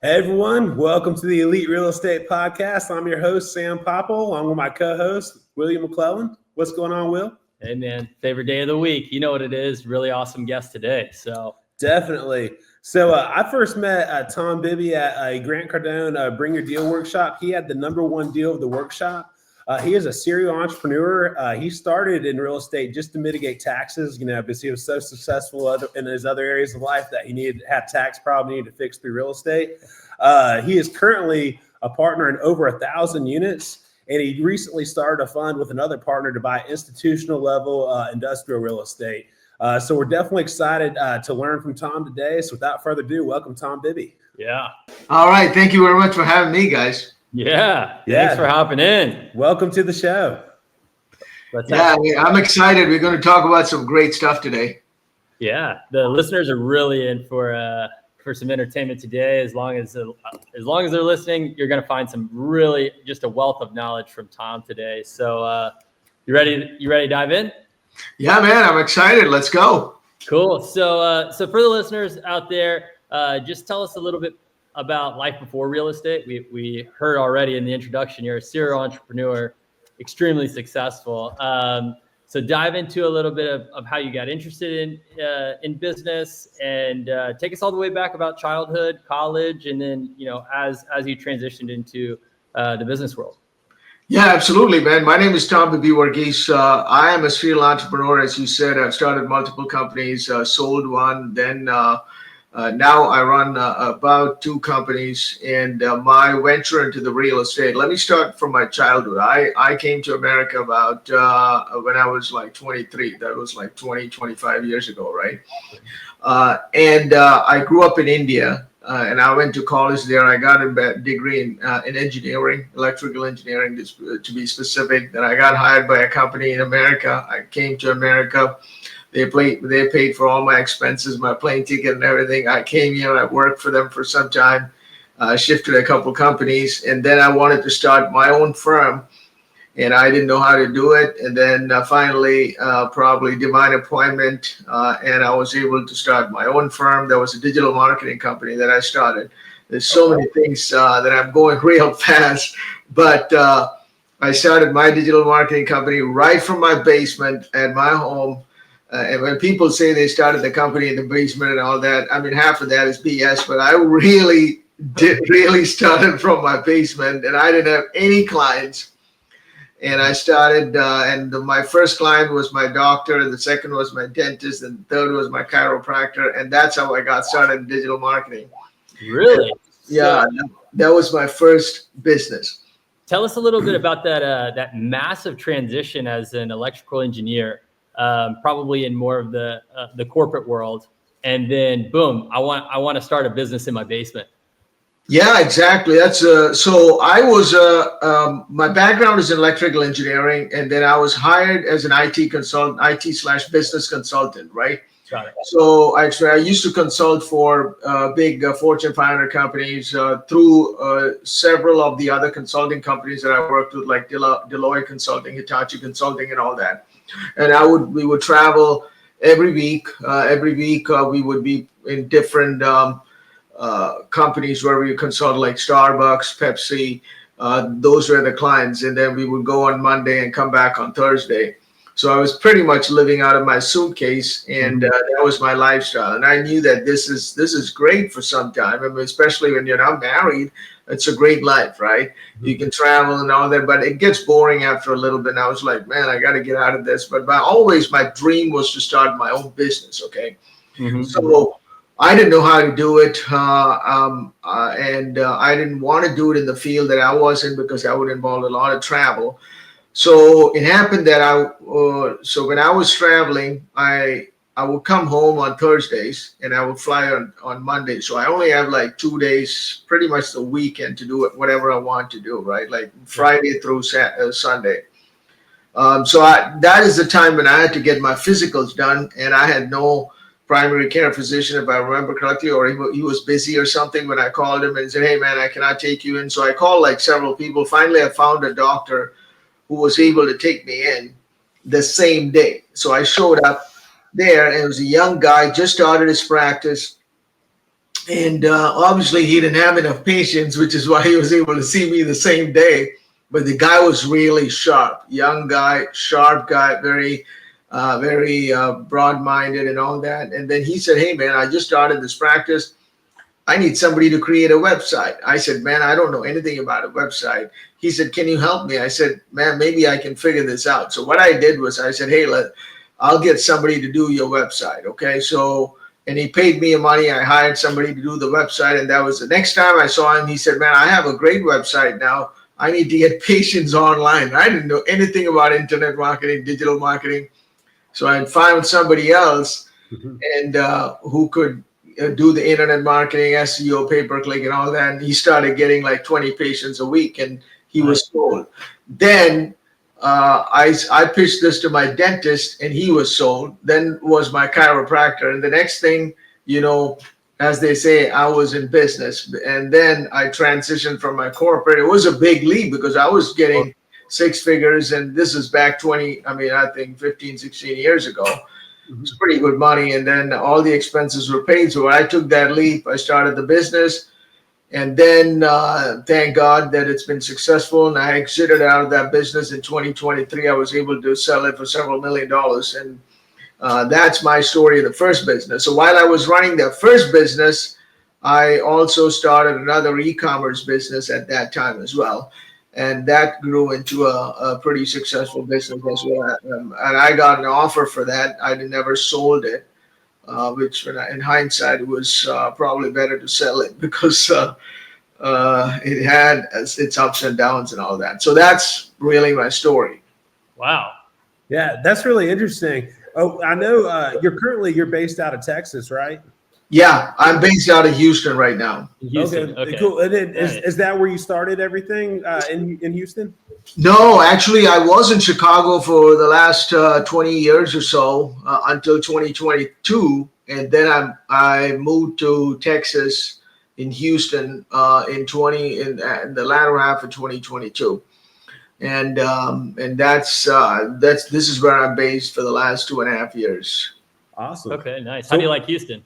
Hey everyone, welcome to the Elite Real Estate Podcast. I'm your host, Sam Popple, along with my co-host, William McClellan. What's going on, Will? Hey man, favorite day of the week. You know what it is. Really awesome guest today. Definitely. So I first met Tom Bibby at a Grant Cardone Bring Your Deal workshop. He had the number one deal of the workshop. He is a serial entrepreneur. He started in real estate just to mitigate taxes, because he was so successful in his other areas of life that he needed to have tax problem he needed to fix through real estate. He is currently a partner in over 1,000 units, and he recently started a fund with another partner to buy institutional level industrial real estate. So we're definitely excited to learn from Tom today. So without further ado, welcome Tom Bibby. Yeah. All right. Thank you very much for having me, guys. Yeah. Thanks for hopping in. Welcome to the show. I'm excited. We're going to talk about some great stuff today. Yeah. The listeners are really in for some entertainment today. As long as they're listening, you're going to find some really just a wealth of knowledge from Tom today. So you ready to dive in? Yeah, man, I'm excited. Let's go. Cool. So for the listeners out there, just tell us a little bit about life before real estate. We heard already in the introduction, you're a serial entrepreneur, extremely successful. So dive into a little bit of how you got interested in business, and take us all the way back about childhood, college, and then as you transitioned into the business world. Yeah, absolutely, man. My name is Tom Bibby Varghese. I am a serial entrepreneur, as you said. I've started multiple companies, sold one, then now I run about 2 companies, and my venture into the real estate. Let me start from my childhood. I came to America about when I was like 23. That was like 25 years ago, right? And I grew up in India. And I went to college there. I got a degree in engineering, electrical engineering, to be specific. Then I got hired by a company in America. I came to America. They paid for all my expenses, my plane ticket and everything. I came here. I worked for them for some time, shifted a couple companies, and then I wanted to start my own firm. And I didn't know how to do it. And then finally, probably divine appointment, and I was able to start my own firm. There was a digital marketing company that I started. There's so many things that I'm going real fast, but I started my digital marketing company right from my basement at my home. And when people say they started the company in the basement and all that, I mean, half of that is BS, but I really started from my basement, and I didn't have any clients. And I started, and my first client was my doctor, the second was my dentist, and the third was my chiropractor. And that's how I got started in digital marketing. Really? Yeah, that was my first business. Tell us a little bit about that massive transition as an electrical engineer, probably in more of the corporate world. And then boom, I want to start a business in my basement. Yeah, exactly. That's so I was my background is in electrical engineering, and then I was hired as an IT consultant, IT/business consultant, right? Got it. So I used to consult for big Fortune 500 companies through several of the other consulting companies that I worked with, like Deloitte Consulting, Hitachi Consulting, and all that. And we would travel every week. We would be in different companies where we consult, like Starbucks, Pepsi. Those were the clients, and then we would go on Monday and come back on Thursday. So I was pretty much living out of my suitcase, and that was my lifestyle. And I knew that this is great for some time. I mean, especially when you're not married, it's a great life, right? You can travel and all that, but it gets boring after a little bit. And I was like, man, I got to get out of this. But always my dream was to start my own business. Okay, so I didn't know how to do it, and I didn't want to do it in the field that I was in, because that would involve a lot of travel. So it happened that so when I was traveling, I would come home on Thursdays and I would fly on Monday. So I only have like 2 days, pretty much the weekend, to do it, whatever I want to do, right? Like Friday through Sunday. So that is the time when I had to get my physicals done, and I had no primary care physician, if I remember correctly, or he was busy or something when I called him and said, hey man, I cannot take you in. So I called like several people. Finally, I found a doctor who was able to take me in the same day. So I showed up there, and it was a young guy, just started his practice. And obviously he didn't have enough patience, which is why he was able to see me the same day. But the guy was really sharp, young guy, sharp guy, very broad-minded and all that. And then he said, "Hey man, I just started this practice. I need somebody to create a website." I said, "Man, I don't know anything about a website." He said, "Can you help me?" I said, "Man, maybe I can figure this out." So what I did was I said, "Hey, I'll get somebody to do your website." Okay. So, and he paid me money. I hired somebody to do the website. And that was the next time I saw him, he said, "Man, I have a great website now. I need to get patients online." I didn't know anything about internet marketing, digital marketing. So I found somebody else and who could do the internet marketing, SEO, pay-per-click, and all that. And he started getting like 20 patients a week, and he was sold. Then I pitched this to my dentist, and he was sold. Then was my chiropractor, and the next thing, you know, as they say, I was in business. And then I transitioned from my corporate. It was a big leap because I was getting six figures, and this is back I think 15, 16 years ago. It's pretty good money. And then all the expenses were paid. So when I took that leap, I started the business. And then thank God that it's been successful. And I exited out of that business in 2023. I was able to sell it for several $1 million. And that's my story of the first business. So while I was running that first business, I also started another e-commerce business at that time as well. And that grew into a pretty successful business as well. And I got an offer for that. I never sold it, which in hindsight, it was probably better to sell it because it had its ups and downs and all that. So that's really my story. Wow. Yeah, that's really interesting. Oh, I know you're based out of Texas, right? Yeah, I'm based out of Houston right now. Houston. Okay. Cool. And then is that where you started everything in Houston? No, actually, I was in Chicago for the last 20 years or so until 2022, and then I moved to Texas in Houston in the latter half of 2022, and that's this is where I'm based for the last 2.5 years. Awesome. Okay, nice. How do you like Houston?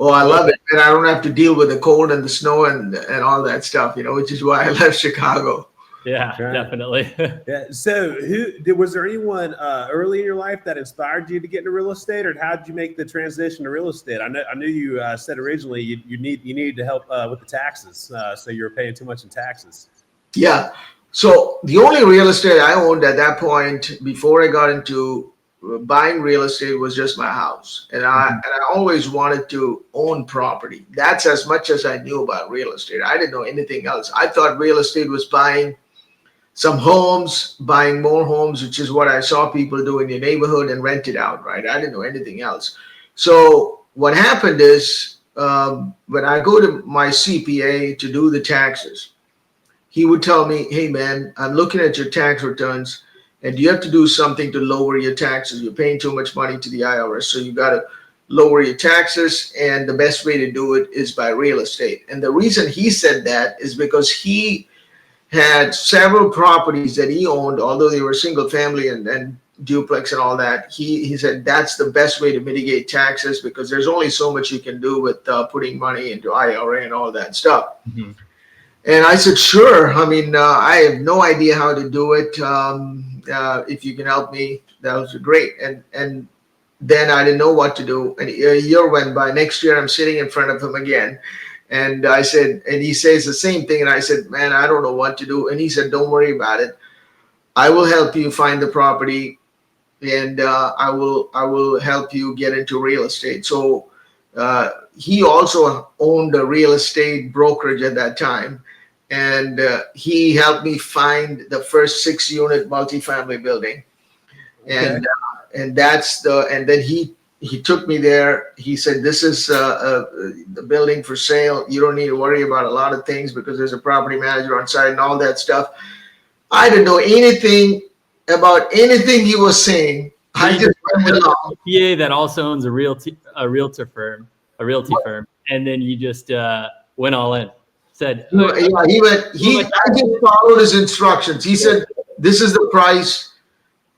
Oh, I love it, and I don't have to deal with the cold and the snow and all that stuff, which is why I left Chicago. Yeah, definitely. Yeah. So, was there anyone early in your life that inspired you to get into real estate, or how did you make the transition to real estate? I knew you said originally you needed to help with the taxes, so you were paying too much in taxes. Yeah. So the only real estate I owned at that point before I got into buying real estate was just my house, and I always wanted to own property. That's as much as I knew about real estate. I didn't know anything else. I thought real estate was buying some homes, buying more homes, which is what I saw people do in the neighborhood and rent it out, right? I didn't know anything else. So what happened is when I go to my CPA to do the taxes, he would tell me, "Hey man, I'm looking at your tax returns, and you have to do something to lower your taxes. You're paying too much money to the IRS, so you got to lower your taxes, and the best way to do it is by real estate." And the reason he said that is because he had several properties that he owned, although they were single family and duplex and all that. He said that's the best way to mitigate taxes because there's only so much you can do with putting money into IRA and all that stuff. Mm-hmm. And I said, sure. I mean, I have no idea how to do it. If you can help me, that would be great. And then I didn't know what to do. And a year went by. Next year, I'm sitting in front of him again. And I said, and he says the same thing. And I said, man, I don't know what to do. And he said, don't worry about it. I will help you find the property, and I will help you get into real estate. So he also owned a real estate brokerage at that time. And he helped me find the first 6-unit multifamily building. And and then he took me there. He said, this is the building for sale. You don't need to worry about a lot of things because there's a property manager on site and all that stuff. I didn't know anything about anything he was saying. I just went along. PA that also owns a realty firm, and then you just went all in. Said, yeah, I just followed his instructions. He said, this is the price.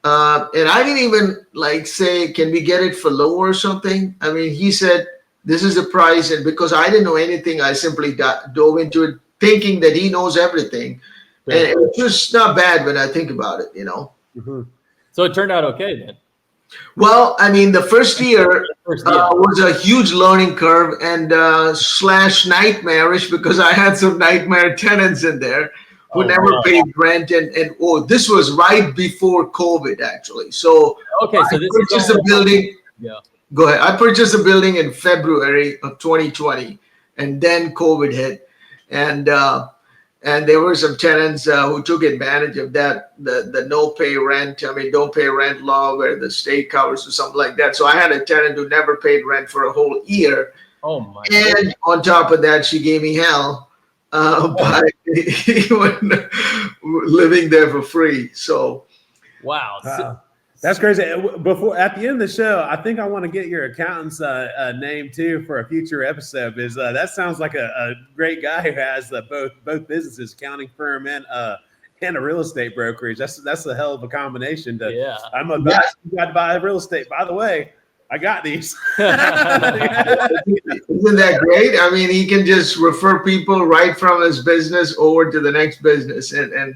And I didn't even say, can we get it for lower or something? I mean, he said, this is the price. And because I didn't know anything, I simply dove into it thinking that he knows everything. Sure. And it's just not bad when I think about it, you know. Mm-hmm. So it turned out okay then. Well, I mean, the first year was a huge learning curve and slash nightmarish because I had some nightmare tenants in there who never paid rent. And this was right before COVID, actually. So okay, so this purchased a building. Yeah. Go ahead. I purchased a building in February of 2020, and then COVID hit, and there were some tenants who took advantage of that, the no pay rent. I mean, don't pay rent law where the state covers or something like that. So I had a tenant who never paid rent for a whole year. Oh my! And on top of that, she gave me hell by living there for free. So wow. That's crazy. Before at the end of the show, I think I want to get your accountant's name too for a future episode. Because that sounds like a great guy who has both businesses, accounting firm and a real estate brokerage. That's a hell of a combination. I'm about to buy real estate. By the way, I got these. Isn't that great? I mean, he can just refer people right from his business over to the next business, and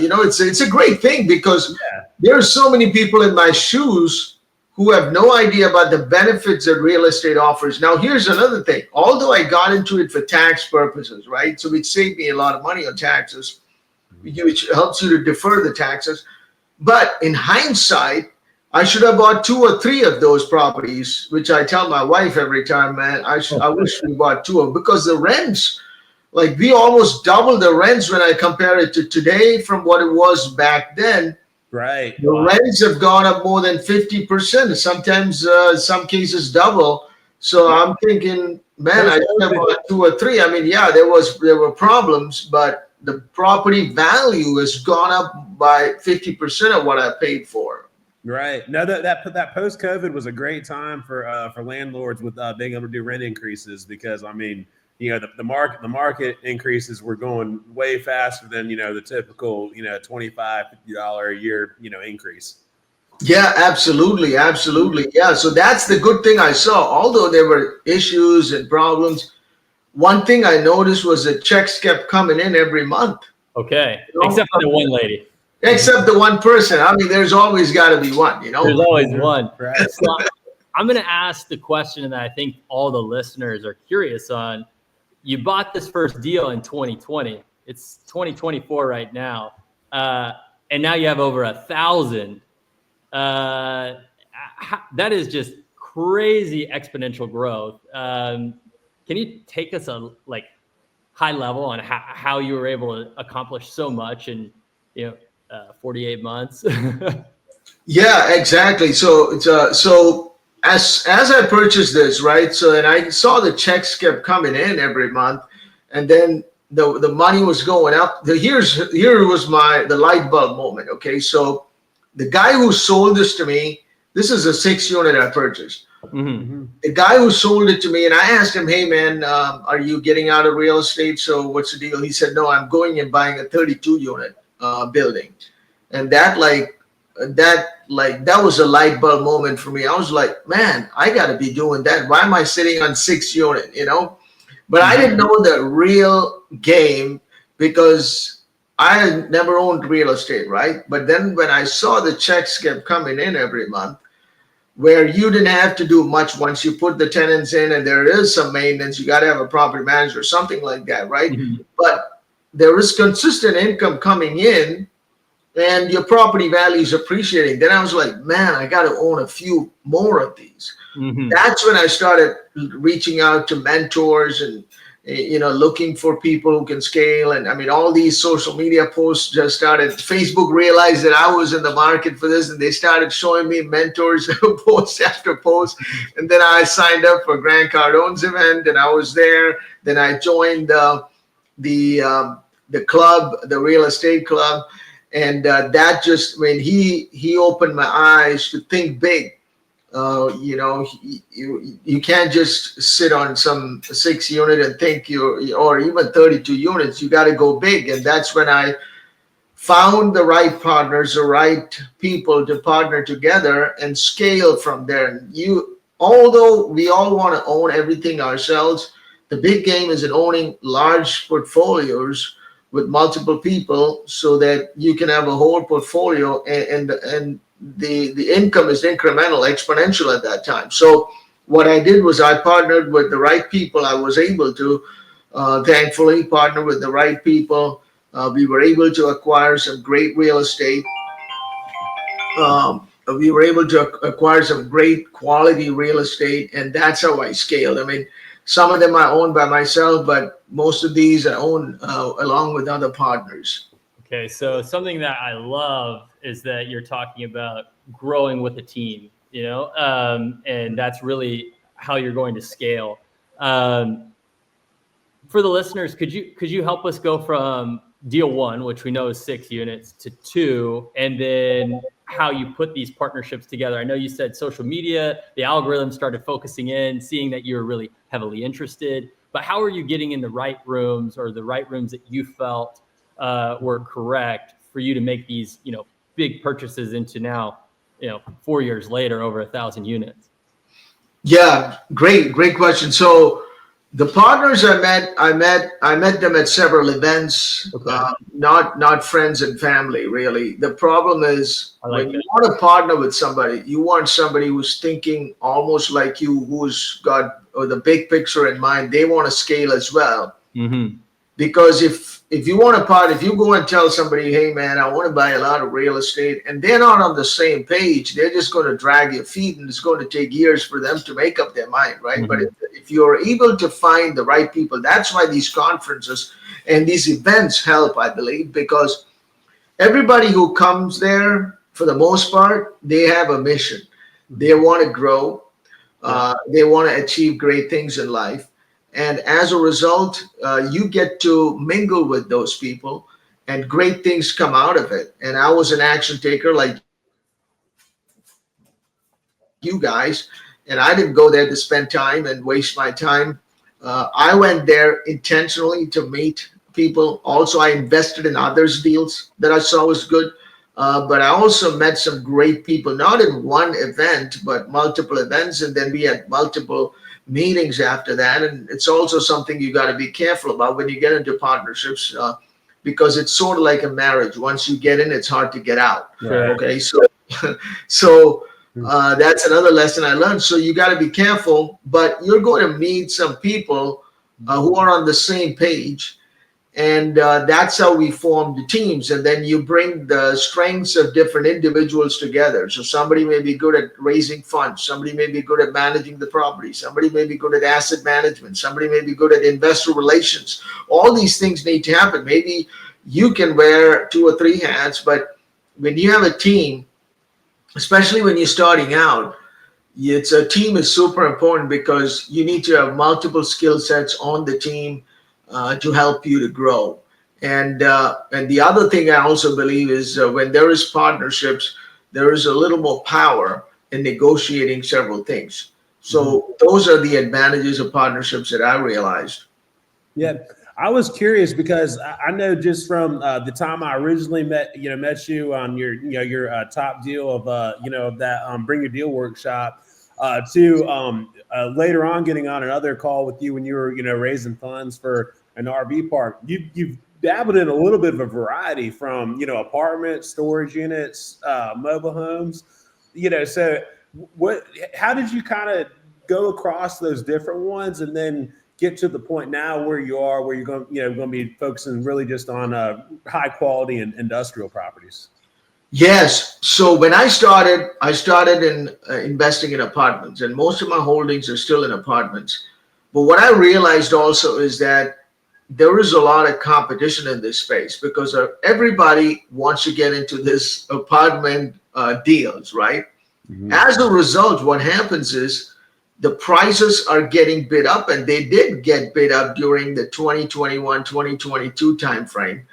you know, it's a great thing because there are so many people in my shoes who have no idea about the benefits that real estate offers. Now, here's another thing. Although I got into it for tax purposes, right? So it saved me a lot of money on taxes, which helps you to defer the taxes. But in hindsight, I should have bought 2 or 3 of those properties, which I tell my wife every time, man, I wish we bought 2 of them because the rents, like we almost doubled the rents when I compare it to today from what it was back then. Right. The rents have gone up more than 50%, sometimes some cases double. So I'm thinking, man, I should have bought 2 or 3. I mean, yeah, there were problems, but the property value has gone up by 50% of what I paid for. Right. No, that post COVID was a great time for landlords with being able to do rent increases because I mean, you know, the market increases were going way faster than, you know, the typical, you know, $25, $50 a year, you know, increase. Yeah, absolutely. Absolutely. Yeah. So that's the good thing I saw. Although there were issues and problems, one thing I noticed was that checks kept coming in every month. Okay. You know? Except for the one lady. Except the one person. I mean, there's always got to be one, you know? There's always one. Right. So I'm going to ask the question that I think all the listeners are curious on. You bought this first deal in 2020. It's 2024 right now. And now you have over 1,000. That is just crazy exponential growth. Can you take us high level on how you were able to accomplish so much in 48 months? Yeah, exactly. So as I purchased this, right? So then I saw the checks kept coming in every month, and then the money was going up. Here was the light bulb moment. Okay, so the guy who sold this to me, this is a 6-unit I purchased. Mm-hmm. The guy who sold it to me, and I asked him, "Hey man, are you getting out of real estate? So what's the deal?" He said, "No, I'm going and buying a 32-unit building," and that was a light bulb moment for me. I was like, man, I got to be doing that. Why am I sitting on 6-unit, you know? But I didn't know the real game because I had never owned real estate, right? But then when I saw the checks kept coming in every month, where you didn't have to do much once you put the tenants in and there is some maintenance, you got to have a property manager or something like that, right? Mm-hmm. But there is consistent income coming in, and your property value is appreciating. Then I was like, man, I got to own a few more of these. Mm-hmm. That's when I started reaching out to mentors and, looking for people who can scale. And I mean, all these social media posts just started. Facebook realized that I was in the market for this, and they started showing me mentors post after post. And then I signed up for Grant Cardone's event, and I was there. Then I joined the club, the real estate club. And that just, I mean, he opened my eyes to think big. You can't just sit on some 6-unit and think or even 32 units. You got to go big. And that's when I found the right partners, the right people to partner together and scale from there. And although we all want to own everything ourselves, the big game is in owning large portfolios with multiple people so that you can have a whole portfolio, and the income is incremental, exponential at that time. So what I did was I partnered with the right people. I was able to, thankfully, partner with the right people. We were able to acquire some great real estate. We were able to acquire some great quality real estate, and that's how I scaled. I mean, some of them I own by myself, but most of these I own along with other partners. Okay, so something that I love is that you're talking about growing with a team, and that's really how you're going to scale. For the listeners, could you help us go from deal one, which we know is 6 units, to 2, and then how you put these partnerships together? I know you said social media, the algorithm started focusing in, seeing that you were really heavily interested, but how are you getting in the right rooms, or the right rooms that you felt were correct for you to make these, big purchases into now, 4 years later, over 1,000 units? Yeah, great question. So the partners I met them at several events. Okay. Not friends and family, really. The problem is when you want to partner with somebody, you want somebody who's thinking almost like you, who's got the big picture in mind. They want to scale as well. Mm-hmm. Because if you want to partner, if you go and tell somebody, hey man, I want to buy a lot of real estate, and they're not on the same page, they're just going to drag your feet, and it's going to take years for them to make up their mind, right? Mm-hmm. But if you're able to find the right people, that's why these conferences and these events help, I believe, because everybody who comes there, for the most part, they have a mission. They want to grow. They want to achieve great things in life. And as a result, you get to mingle with those people, and great things come out of it. And I was an action taker like you guys, and I didn't go there to spend time and waste my time. I went there intentionally to meet people. Also, I invested in others' deals that I saw was good. But I also met some great people, not in one event, but multiple events. And then we had multiple meetings after that. And it's also something you got to be careful about when you get into partnerships, because it's sort of like a marriage. Once you get in, it's hard to get out. Right. Okay. So that's another lesson I learned. So you got to be careful, but you're going to meet some people who are on the same page. And that's how we formed the teams. And then you bring the strengths of different individuals together. So somebody may be good at raising funds. Somebody may be good at managing the property. Somebody may be good at asset management. Somebody may be good at investor relations. All these things need to happen. Maybe you can wear 2 or 3 hats, but when you have a team, especially when you're starting out, a team is super important, because you need to have multiple skill sets on the team to help you to grow. And the other thing I also believe is when there is partnerships, there is a little more power in negotiating several things. So those are the advantages of partnerships that I realized. Yeah, I was curious because I know just from the time I originally met you on your top deal of of that Bring Your Deal workshop, to later on getting on another call with you when you were raising funds for an RV park. You've dabbled in a little bit of a variety from apartments, storage units, mobile homes. So how did you kind of go across those different ones and then get to the point now where you're going to be focusing really just on high quality and industrial properties? Yes. So when I started in investing in apartments, and most of my holdings are still in apartments. But what I realized also is that there is a lot of competition in this space, because everybody wants to get into this apartment deals, right? Mm-hmm. As a result, what happens is the prices are getting bid up, and they did get bid up during the 2021, 2022 timeframe.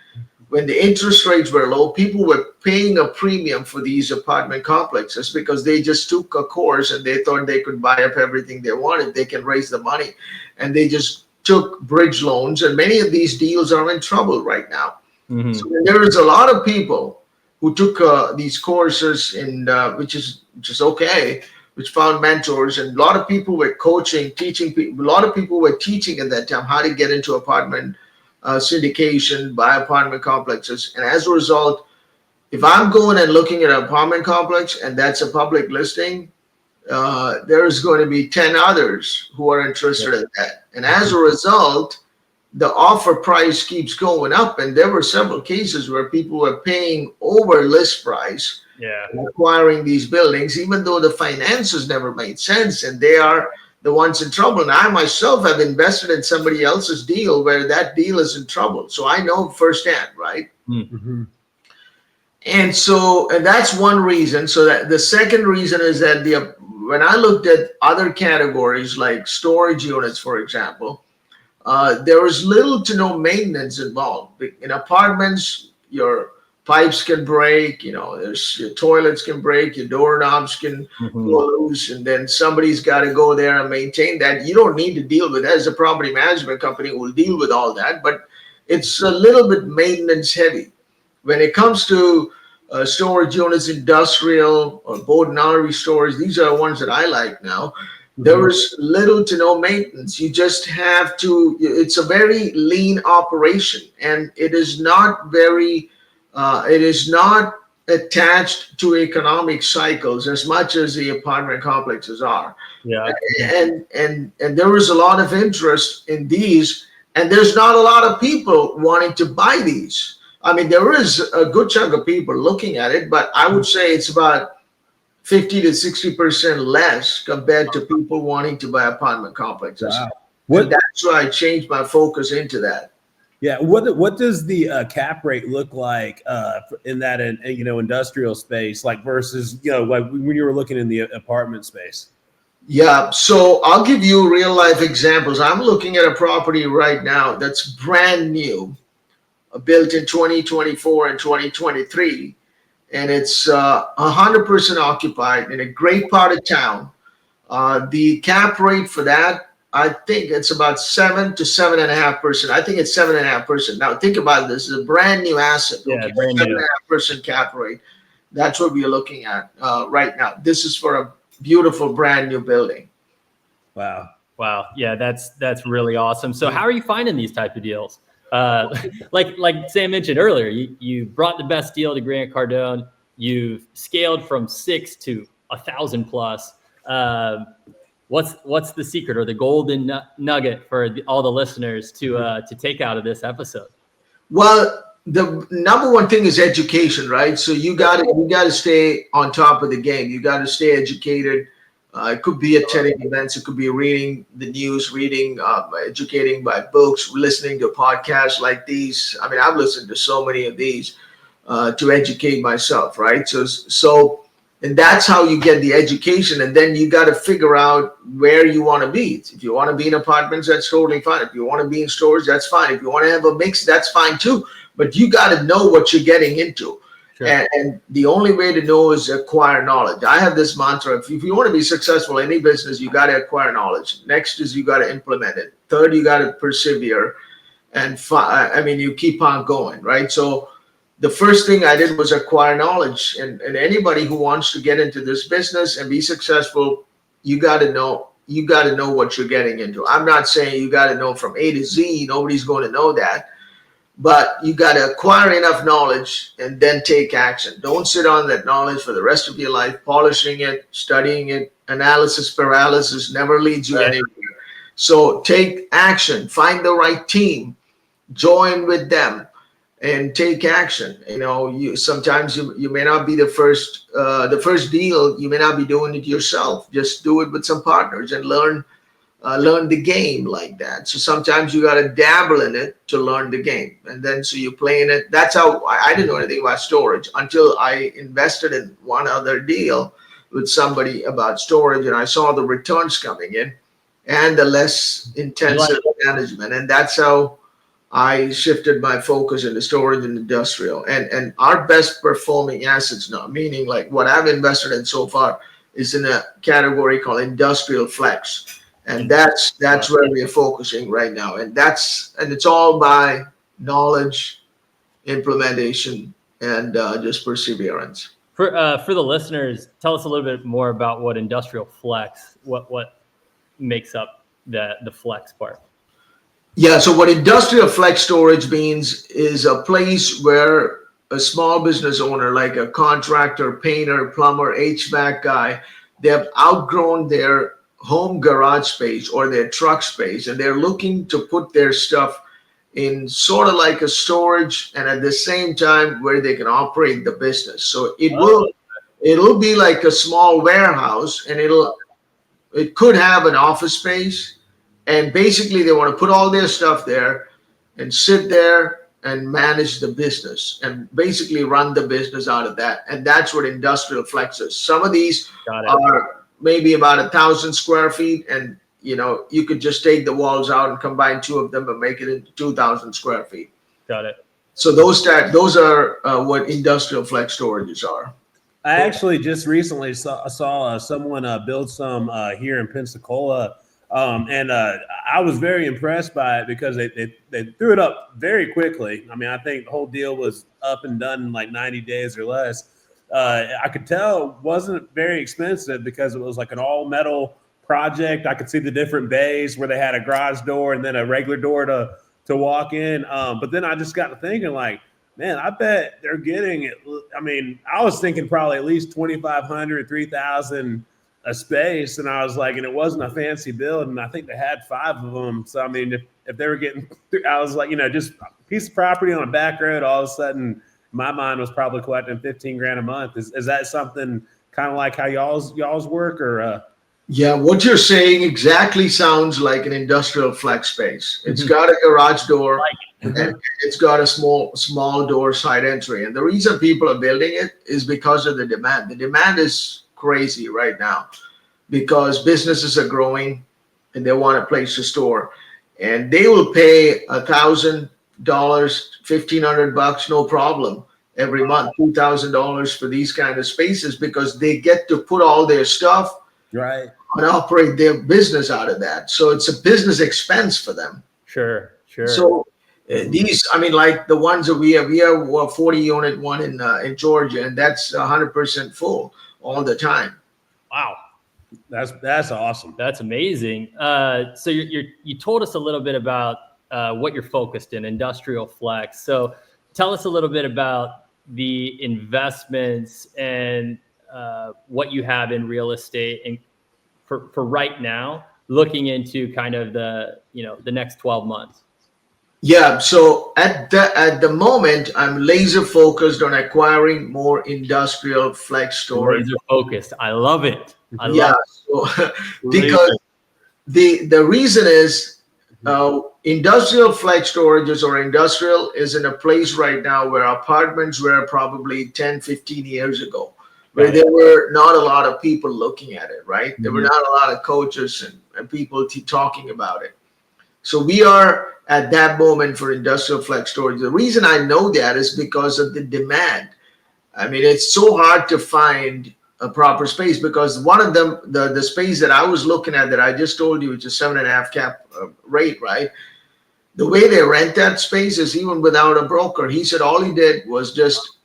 When the interest rates were low, people were paying a premium for these apartment complexes because they just took a course and they thought they could buy up everything they wanted. They can raise the money, and they just took bridge loans. And many of these deals are in trouble right now. Mm-hmm. So there is a lot of people who took these courses, which is okay. which found mentors, and a lot of people were coaching, teaching people. A lot of people were teaching at that time how to get into apartment syndication, buy apartment complexes, and as a result, if I'm going and looking at an apartment complex and that's a public listing, there's going to be 10 others who are interested in that. And as a result, the offer price keeps going up. And there were several cases where people were paying over list price, acquiring these buildings, even though the finances never made sense. And they are the ones in trouble. And I myself have invested in somebody else's deal where that deal is in trouble. So I know firsthand, right? Mm-hmm. And so, and that's one reason. So that the second reason is that when I looked at other categories like storage units, for example, there was little to no maintenance involved. In apartments, your pipes can break, your toilets can break, your doorknobs can go loose, and then somebody's got to go there and maintain that. You don't need to deal with that. As a property management company will deal with all that, but it's a little bit maintenance heavy. When it comes to storage units, industrial or boat and RV storage, these are the ones that I like now. There is little to no maintenance. You just have to, it's a very lean operation, and it is not very, it is not attached to economic cycles as much as the apartment complexes are. Yeah. And there is a lot of interest in these, and there's not a lot of people wanting to buy these. I mean, there is a good chunk of people looking at it, but I would say it's about 50 to 60% less compared to people wanting to buy apartment complexes. Wow. That's why I changed my focus into that. Yeah. What does the cap rate look like in that industrial space, like versus like when you were looking in the apartment space? Yeah. So I'll give you real life examples. I'm looking at a property right now that's brand new, built in 2024 and 2023. And it's 100% occupied in a great part of town. The cap rate for that, I think it's about 7 to 7.5%. I think it's 7.5%. Now think about this: it's a brand new asset. Yeah, okay? brand new. 7.5% cap rate. That's what we're looking at right now. This is for a beautiful brand new building. Wow. Yeah, that's really awesome. So how are you finding these type of deals? Like Sam mentioned earlier, you brought the best deal to Grant Cardone. You've scaled from 6 to 1,000 plus. What's the secret or the golden nugget for all the listeners to take out of this episode? Well, the number one thing is education, right? So you got to stay on top of the game. You got to stay educated. It could be attending events. It could be reading the news, educating by books, listening to podcasts like these. I mean, I've listened to so many of these to educate myself, right? So, and that's how you get the education. And then you got to figure out where you want to be. If you want to be in apartments, that's totally fine. If you want to be in stores, that's fine. If you want to have a mix, that's fine too. But you got to know what you're getting into. Sure. And the only way to know is acquire knowledge. I have this mantra: if you want to be successful in any business, you got to acquire knowledge. Next is you got to implement it. Third, you got to persevere. And you keep on going, right? So the first thing I did was acquire knowledge. And anybody who wants to get into this business and be successful, you got to know what you're getting into. I'm not saying you got to know from A to Z. Nobody's going to know that. But you got to acquire enough knowledge and then take action. Don't sit on that knowledge for the rest of your life, polishing it, studying it. Analysis paralysis never leads you anywhere. So take action, find the right team, join with them, and take action. Sometimes you may not be the first deal. You may not be doing it yourself. Just do it with some partners and learn the game like that. So sometimes you got to dabble in it to learn the game. And then so you play in it. That's how I didn't know anything about storage until I invested in one other deal with somebody about storage. And I saw the returns coming in and the less intensive management. And that's how I shifted my focus into storage and industrial. And our best performing assets now, meaning like what I've invested in so far, is in a category called industrial flex. And that's where we are focusing right now. And it's all by knowledge, implementation, and just perseverance. For the listeners, tell us a little bit more about what industrial flex, what makes up the flex part. Yeah, so what industrial flex storage means is a place where a small business owner, like a contractor, painter, plumber, HVAC guy, they have outgrown their home garage space or their truck space, and they're looking to put their stuff in sort of like a storage, and at the same time where they can operate the business. So it'll be like a small warehouse, and it could have an office space, and basically they want to put all their stuff there and sit there and manage the business and basically run the business out of that. And that's what industrial flex is. Some of these are maybe about 1,000 square feet, and you could just take the walls out and combine two of them and make it into 2,000 square feet. Got it. So those are what industrial flex storages are. I actually just recently saw someone build some here in Pensacola, and I was very impressed by it because they threw it up very quickly. I mean, I think the whole deal was up and done in like 90 days or less. I could tell it wasn't very expensive because it was like an all metal project. I could see the different bays where they had a garage door and then a regular door to walk in. But then I just got to thinking, like, man, I bet they're getting it. I mean, I was thinking probably at least 2,500, 3,000 a space. And I was like, and it wasn't a fancy build. And I think they had 5 of them. So, I mean, if they were getting, I was like, just a piece of property on a back road, all of a sudden my mind was probably collecting 15 grand a month. Is that something kind of like how y'all's work, or? Yeah, what you're saying exactly sounds like an industrial flex space. It's got a garage door, and it's got a small door side entry. And the reason people are building it is because of the demand. The demand is crazy right now because businesses are growing and they want a place to store. And they will pay $1,000, $1,500, no problem, every month, $2,000 for these kind of spaces because they get to put all their stuff Right. and operate their business out of that. So it's a business expense for them. Sure. So these, I mean, like the ones that we have a 40 unit one in Georgia, and that's 100% full all the time. Wow. That's awesome. That's amazing. So you told us a little bit about what you're focused in, industrial flex. So tell us a little bit about the investments and what you have in real estate and for right now, looking into kind of the next 12 months. Yeah. So at the moment, I'm laser focused on acquiring more industrial flex storage. Laser focused. I love it. So because the reason is industrial flex storages or industrial is in a place right now where apartments were probably 10, 15 years ago, where there were not a lot of people looking at it, right? There were not a lot of coaches and people talking about it. So we are at that moment for industrial flex storage. The reason I know that is because of the demand. I mean, it's so hard to find a proper space because one of them, the space that I was looking at that I just told you, which is 7.5 cap rate, right? The way they rent that space is even without a broker. He said all he did was just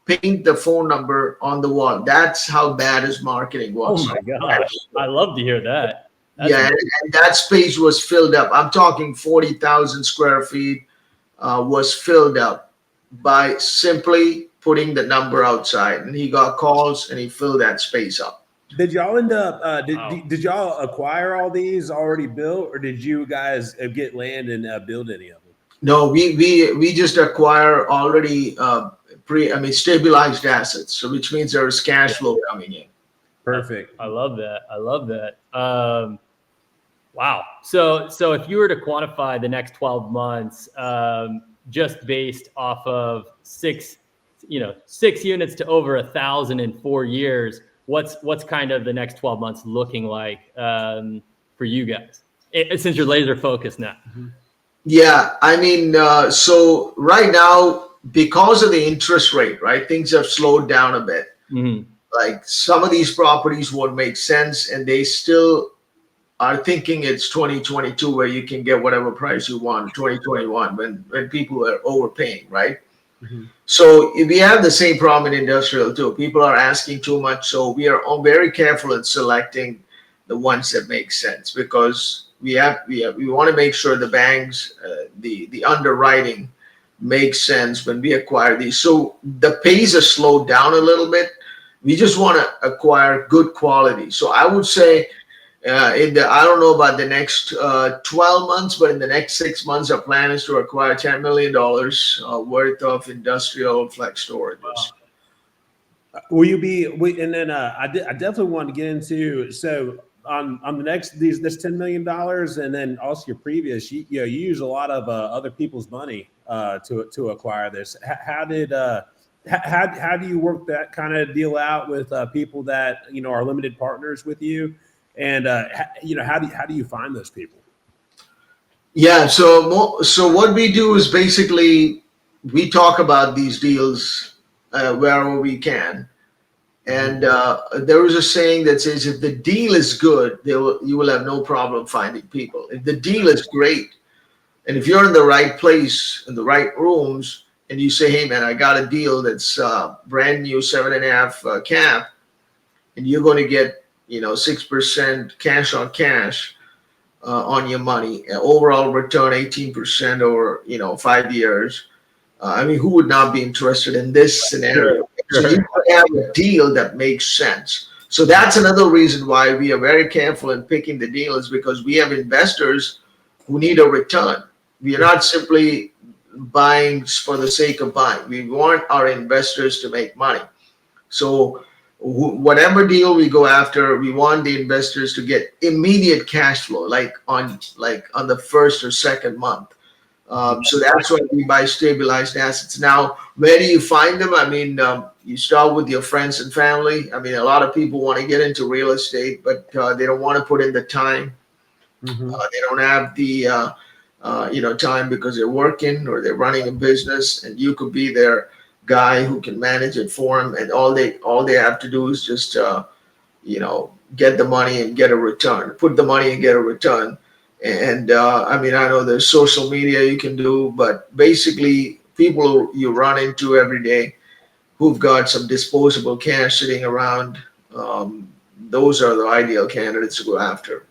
paint the phone number on the wall. That's how bad his marketing was. Oh my gosh. I love to hear that. That's and that space was filled up. I'm talking 40,000 square feet was filled up by simply putting the number outside. And he got calls and he filled that space up. Did y'all end up, did y'all acquire all these already built, or did you guys get land and build any of them? No, we just acquire already stabilized assets. So which means there is cash flow coming in. Perfect. I love that. Wow. So if you were to quantify the next 12 months, just based off of six units to over 1,000 in 4 years, what's kind of the next 12 months looking like for you guys, since you're laser focused now? Yeah, I mean, so right now, because of the interest rate, right, things have slowed down a bit. Like some of these properties won't make sense, and they still are thinking it's 2022 where you can get whatever price you want, 2021 when people are overpaying, right? Mhm. So we have the same problem in industrial too. People are asking too much, so we are all very careful in selecting the ones that make sense, because we want to make sure the banks, the underwriting makes sense when we acquire these. So the pace has slowed down a little bit. We just want to acquire good quality. So I would say I don't know about the next 12 months, but in the next 6 months, our plan is to acquire $10 million worth of industrial flex storages. Will you be? And then I definitely want to get into on the next this $10 million, and then also your previous. You use a lot of other people's money to acquire this. How do you work that kind of deal out with people that are limited partners with you, and how do you find those people? Yeah, so what we do is basically we talk about these deals wherever we can. And there is a saying that says, if the deal is good, you will have no problem finding people. If the deal is great, and if you're in the right place, in the right rooms, and you say, hey, man, I got a deal that's brand new, 7.5 cap, and you're going to get, 6% cash on cash on your money, overall return 18% over, 5 years. I mean, who would not be interested in this scenario? So you have a deal that makes sense. So that's another reason why we are very careful in picking the deal, is because we have investors who need a return. We are not simply buying for the sake of buying. We want our investors to make money. So whatever deal we go after, we want the investors to get immediate cash flow, like on the first or second month. So that's why we buy stabilized assets. Now, where do you find them? I mean, you start with your friends and family. I mean, a lot of people want to get into real estate, but they don't want to put in the time. Mm-hmm. They don't have the time because they're working or they're running a business, and you could be their guy who can manage it for them. And all they have to do is just get the money and get a return. Put the money and get a return. And I mean, I know there's social media you can do, but basically people you run into every day who've got some disposable cash sitting around, those are the ideal candidates to go after.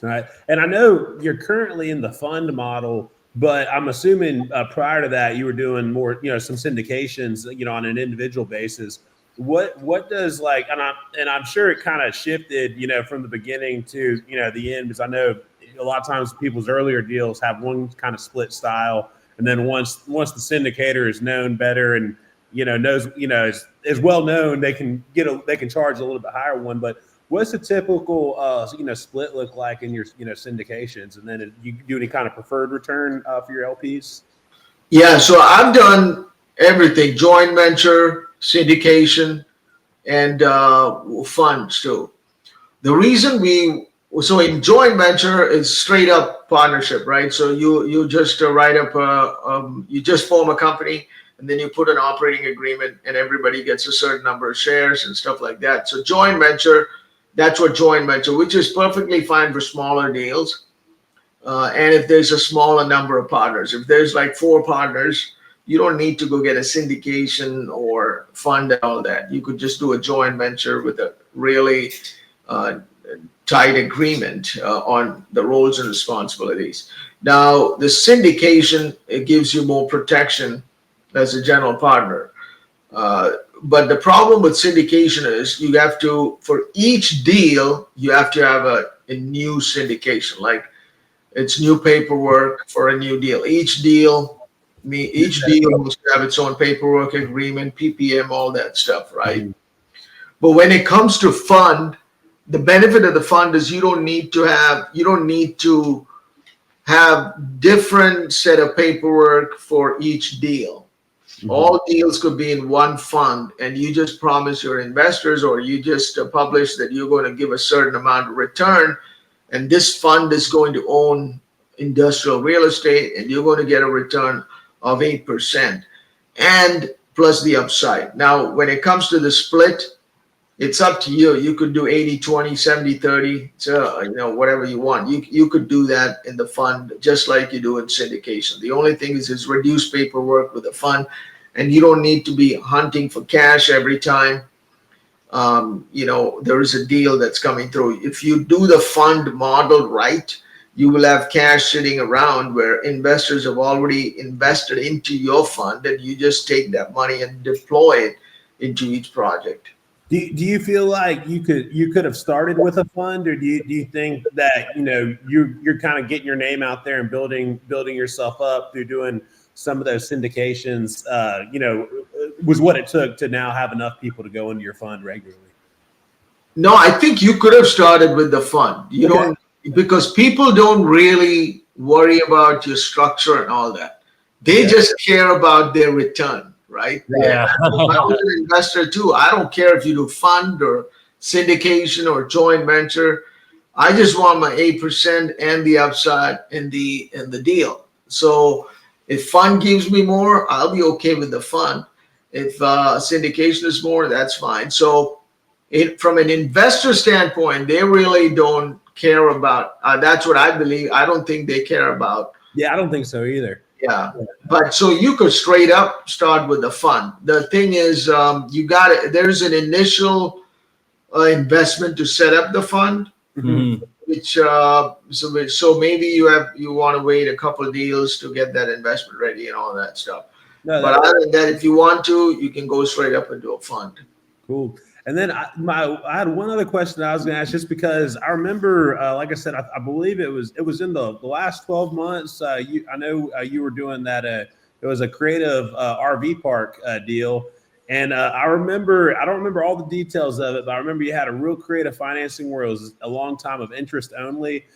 All right. And I know you're currently in the fund model, but I'm assuming prior to that you were doing more, some syndications, on an individual basis. What does and I'm sure it kind of shifted, from the beginning to the end, because I know a lot of times people's earlier deals have one kind of split style, and then once the syndicator is known better and knows is well known, they can charge a little bit higher one. But what's the typical split look like in your syndications, and then you do any kind of preferred return for your LPs? Yeah, so I've done everything: joint venture, syndication, and funds too. The reason so in joint venture is straight up partnership, right? So you just write up you just form a company, and then you put an operating agreement, and everybody gets a certain number of shares and stuff like that. So joint venture, that's what joint venture, which is perfectly fine for smaller deals. And if there's a smaller number of partners, if there's like 4 partners, you don't need to go get a syndication or fund and all that. You could just do a joint venture with a really tight agreement on the roles and responsibilities. Now, the syndication, it gives you more protection as a general partner. But the problem with syndication is you have to, for each deal, you have to have a new syndication. Like, it's new paperwork for a new deal. Each deal must have its own paperwork, agreement, PPM, all that stuff, right? Mm-hmm. But when it comes to fund, the benefit of the fund is you don't need to have different set of paperwork for each deal. Mm-hmm. All deals could be in one fund, and you just promise your investors, or you just publish that you're going to give a certain amount of return, and this fund is going to own industrial real estate, and you're going to get a return of 8% and plus the upside. Now, when it comes to the split, it's up to you. You could do 80-20, 70-30, so, whatever you want. You could do that in the fund just like you do in syndication. The only thing is reduced paperwork with the fund, and you don't need to be hunting for cash every time there is a deal that's coming through. If you do the fund model right, you will have cash sitting around where investors have already invested into your fund, and you just take that money and deploy it into each project. Do you feel like you could have started with a fund, or do you think that you're kind of getting your name out there and building yourself up through doing some of those syndications? Was what it took to now have enough people to go into your fund regularly? No, I think you could have started with the fund. You don't, because people don't really worry about your structure and all that. They just care about their return. Right? Yeah. I was an investor too. I don't care if you do fund or syndication or joint venture. I just want my 8% and the upside in the deal. So if fund gives me more, I'll be okay with the fund. If syndication is more, that's fine. So from an investor standpoint, they really don't care about. That's what I believe. I don't think they care about. Yeah, I don't think so either. Yeah, but so you could straight up start with the fund. The thing is, there's an initial investment to set up the fund, which so maybe you want to wait a couple of deals to get that investment ready and all that stuff. But other than that, if you want to, you can go straight up and do a fund. Cool. And then I had one other question I was going to ask, just because I remember, like I said, I believe it was in the last 12 months. I know you were doing that. It was a creative RV park deal. And I don't remember all the details of it, but I remember you had a real creative financing where it was a long time of interest only.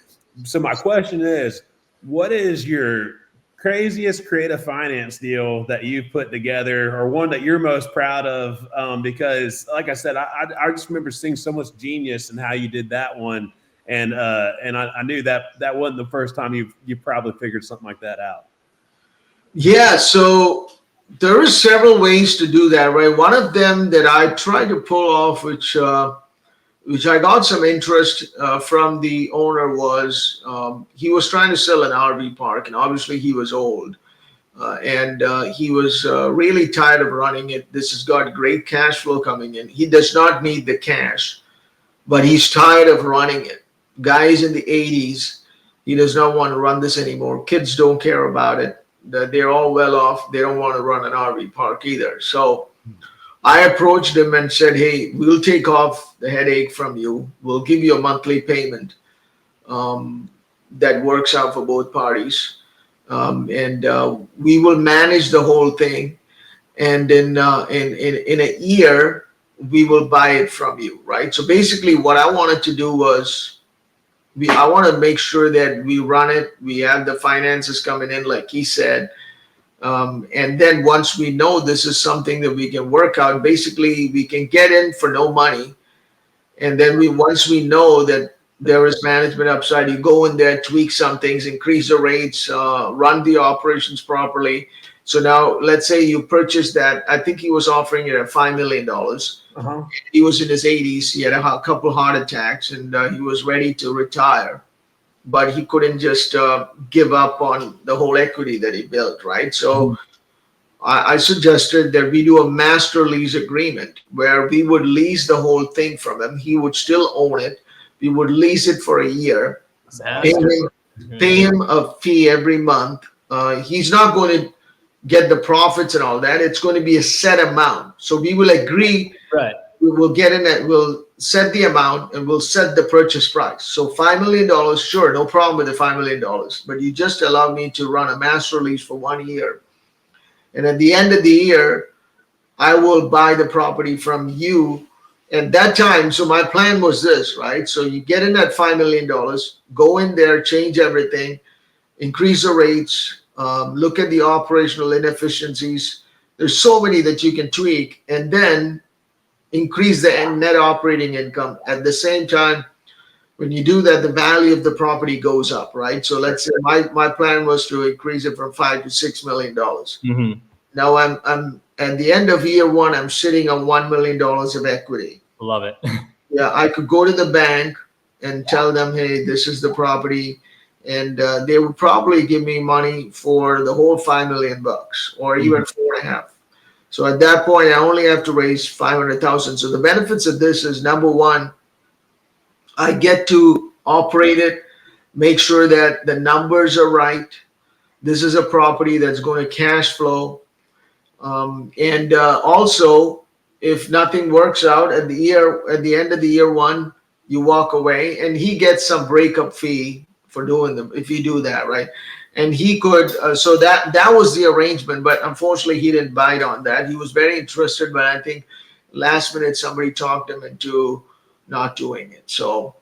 So my question is, what is your craziest creative finance deal that you've put together, or one that you're most proud of? Because like I said, I just remember seeing so much genius in how you did that one. And I knew that wasn't the first time you probably figured something like that out. Yeah. So there are several ways to do that, right? One of them that I tried to pull off, which I got some interest from the owner, was he was trying to sell an RV park, and obviously he was old, and he was really tired of running it. This has got great cash flow coming in. He does not need the cash, but he's tired of running it. Guys in the 80s, he does not want to run this anymore. Kids don't care about it. They're all well off. They don't want to run an RV park either. So I approached him and said, hey, we'll take off the headache from you. We'll give you a monthly payment that works out for both parties. And we will manage the whole thing. And in a year, we will buy it from you, right? So basically what I wanted to do was, I want to make sure that we run it. We have the finances coming in, like he said. And then once we know this is something that we can work out, basically we can get in for no money. And then once we know that there is management upside, you go in there, tweak some things, increase the rates, run the operations properly. So now let's say you purchased that. I think he was offering it at $5 million. He was in his 80s. He had a couple heart attacks, and he was ready to retire. But he couldn't just give up on the whole equity that he built, right? So I suggested that we do a master lease agreement where we would lease the whole thing from him. He would still own it. We would lease it for a year, pay him a fee every month. He's not going to get the profits and all that. It's going to be a set amount. So we will agree. Right. We will get in it. We'll set the amount and we'll set the purchase price. So $5 million, sure, no problem with the $5 million. But you just allow me to run a master lease for 1 year. And at the end of the year, I will buy the property from you at that time. So my plan was this, right? So you get in that $5 million, go in there, change everything, increase the rates, look at the operational inefficiencies. There's so many that you can tweak, and then increase the net operating income. At the same time, when you do that, the value of the property goes up, right? So let's say my plan was to increase it from $5 to $6 million. Now I'm at the end of year one, I'm sitting on $1 million of equity. Love it. Yeah, I could go to the bank and tell them, hey, this is the property. And they would probably give me money for the whole $5 million or even 4.5. So at that point, I only have to raise 500,000. So the benefits of this is, number one, I get to operate it, make sure that the numbers are right. This is a property that's going to cash flow. And also, if nothing works out at the end of the year one, you walk away, and he gets some breakup fee for doing them if you do that, right? And he could, so that was the arrangement, but unfortunately he didn't bite on that. He was very interested, but I think last minute somebody talked him into not doing it. So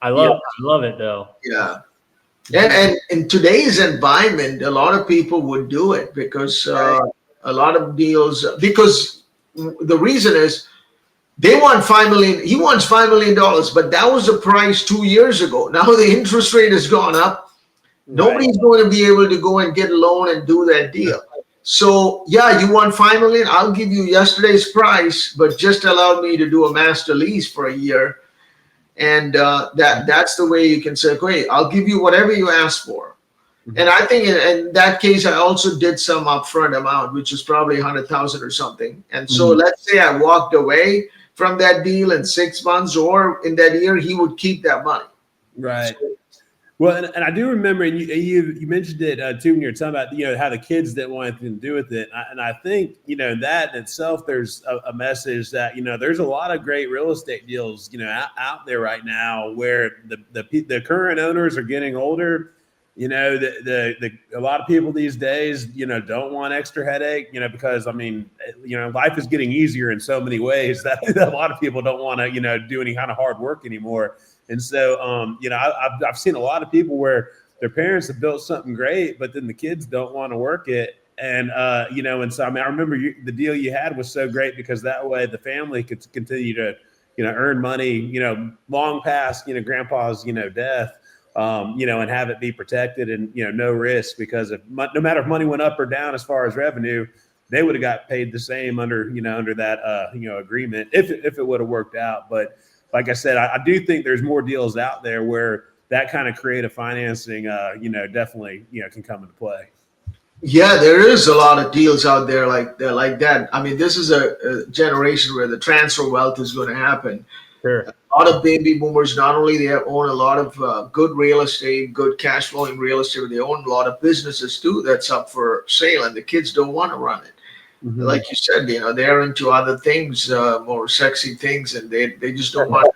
I love it though. Yeah. And in today's environment, a lot of people would do it because a lot of deals, because the reason is they want $5 million. He wants $5 million, but that was the price 2 years ago. Now the interest rate has gone up. Nobody's going to be able to go and get a loan and do that deal. So yeah, you want $5 million? I'll give you yesterday's price, but just allow me to do a master lease for a year. And that's the way you can say, okay, I'll give you whatever you ask for. And I think in that case, I also did some upfront amount, which is probably 100,000 or something. And so let's say I walked away from that deal in 6 months or in that year, he would keep that money. Right. Well, and I do remember, and you mentioned it too when you were talking about how the kids didn't want anything to do with it, and I think that in itself, there's a message that there's a lot of great real estate deals out there right now where the current owners are getting older. A lot of people these days don't want extra headache because life is getting easier in so many ways that a lot of people don't want to do any kind of hard work anymore. And so, I've seen a lot of people where their parents have built something great, but then the kids don't want to work it. And, and so, I remember the deal you had was so great because that way the family could continue to, earn money, long past, grandpa's, death, and have it be protected and, no risk, because no matter if money went up or down as far as revenue, they would have got paid the same under that, agreement if it would have worked out. But like I said, I do think there's more deals out there where that kind of creative financing, definitely, can come into play. Yeah, there is a lot of deals out there like that. This is a generation where the transfer wealth is going to happen. Sure. A lot of baby boomers, not only they own a lot of good real estate, good cash flowing real estate, but they own a lot of businesses too that's up for sale, and the kids don't want to run it. Like you said, they're into other things, more sexy things, and they just don't want.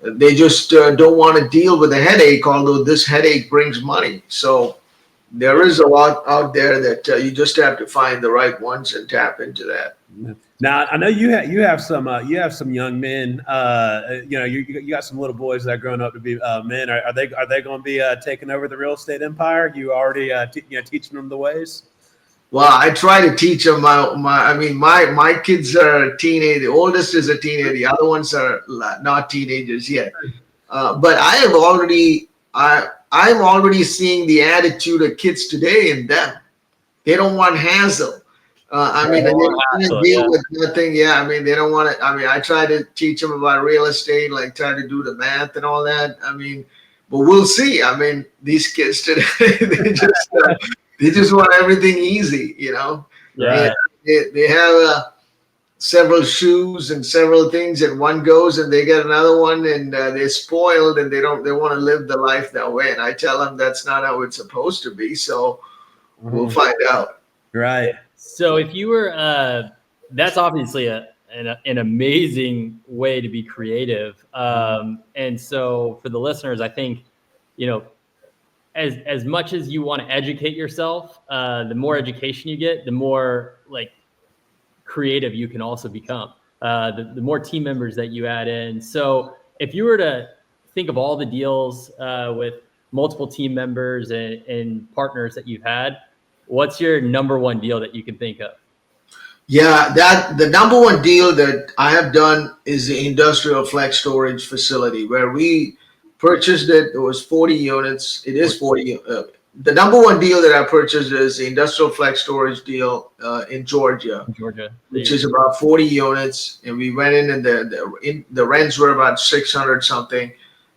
They just don't want to deal with the headache. Although this headache brings money, so there is a lot out there that you just have to find the right ones and tap into that. Now I know you have some young men. You got some little boys that are growing up to be men. Are they going to be taking over the real estate empire? You already teaching them the ways? Well, I try to teach them. My kids are teenage. The oldest is a teenager. The other ones are not teenagers yet. But I'm already seeing the attitude of kids today in them. They don't want hassle. They don't want to deal with nothing. Yeah, they don't want to. I try to teach them about real estate, like try to do the math and all that. But we'll see. These kids today, they just want everything easy, Yeah. They have several shoes and several things, and one goes and they get another one, and they're spoiled, and they want to live the life that way. And I tell them that's not how it's supposed to be. So we'll find out. Right. So if you were, that's obviously an amazing way to be creative. And so for the listeners, I think, as much as you want to educate yourself, the more education you get, the more creative you can also become. The more team members that you add in. So if you were to think of all the deals with multiple team members and partners that you've had, what's your number one deal that you can think of? Yeah, the number one deal that I have done is the industrial flex storage facility where we purchased it. It was 40 units. It is 40. The number one deal that I purchased is the industrial flex storage deal in Georgia, which is about 40 units. And we went in, and the rents were about 600 something.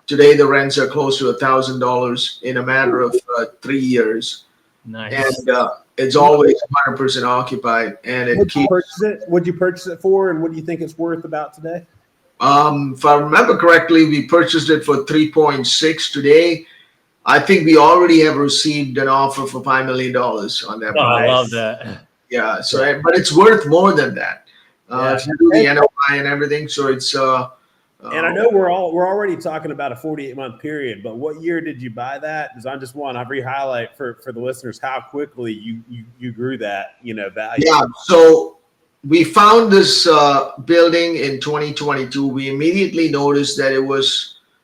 Today, the rents are close to $1,000 in a matter of 3 years. Nice. And it's always 100% occupied, and it keeps. What'd you purchase it for, and what do you think it's worth about today? If I remember correctly, we purchased it for 3.6 today. I think we already have received an offer for $5 million on that. Oh, I love that. Yeah. So, but it's worth more than that. If you do the NOI and everything, so it's. And I know we're already talking about a 48-month period, but what year did you buy that? Because I just want to re-highlight for the listeners how quickly you grew that value. Yeah. So we found this building in 2022. We immediately noticed that